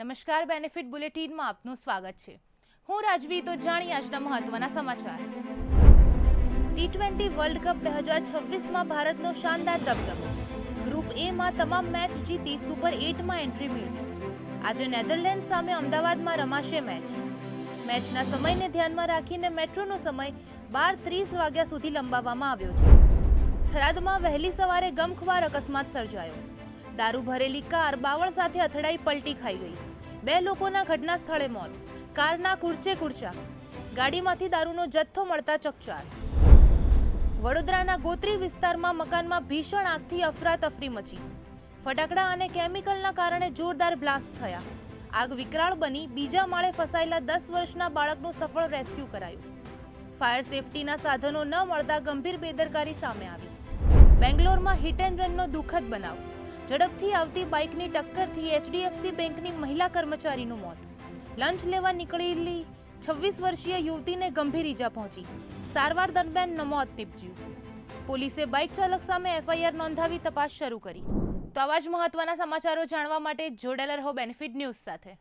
નમસ્કાર, બેનિફિટ બુલેટિનમાં આપનું સ્વાગત છે। હું રાજવી, તો જાણીએ આજના મહત્વના સમાચાર। ટી20 વર્લ્ડ કપ 2026માં ભારતનો શાનદાર દબદબો। ગ્રુપ એ માં તમામ મેચ જીતી સુપર 8માં એન્ટ્રી મેળવી। આજે નેધરલેન્ડ સામે અમદાવાદમાં રમાશે મેચ। મેચના સમયને ધ્યાનમાં રાખીને મેટ્રોનો સમય 12:30 વાગ્યા સુધી લંબાવવામાં આવ્યો છે। થરાદમાં વહેલી સવારે ગમખ્વાર અકસ્માત સર્જાયો। દારૂ ભરેલી કાર બાવળ સાથે અથડાઈ પલટી ખાઈ ગઈ। 2 લોકોના ઘટના સ્થળે મોત। કારના કુરચે કુરચા। ગાડીમાંથી દારૂનો જથ્થો મળતા ચકચાર। વડોદરાના ગોત્રી વિસ્તારમાં મકાનમાં ભીષણ આગથી અફરાતફરી મચી। ફટાકડા અને કેમિકલના કારણે જોરદાર બ્લાસ્ટ થયા। આગ વિકરાળ બની બીજા માળે ફસાયેલા 10 વર્ષના બાળકનું સફળ રેસ્ક્યુ કરાયું। ફાયર સેફટીના સાધનો ન મળતા ગંભીર બેદરકારી સામે આવી। બેંગ્લોરમાં હિટ એન્ડ રનનો દુઃખદ બનાવ। ઝડપથી આવતી બાઇકની ટક્કરથી એચડીએફસી બેંકની મહિલા કર્મચારીનું મોત। લંચ લેવા નીકળેલી 26 વર્ષીય યુવતીને ગંભીર ઈજા પહોંચી। સારવાર દરમિયાન મોત નીપજ્યું। પોલીસે બાઇક ચાલક સામે એફઆઈઆર નોંધાવી તપાસ શરૂ કરી। તો આવા જ મહત્વના સમાચારો જાણવા માટે જોડાયેલા રહો બેનિફિટ ન્યૂઝ સાથે।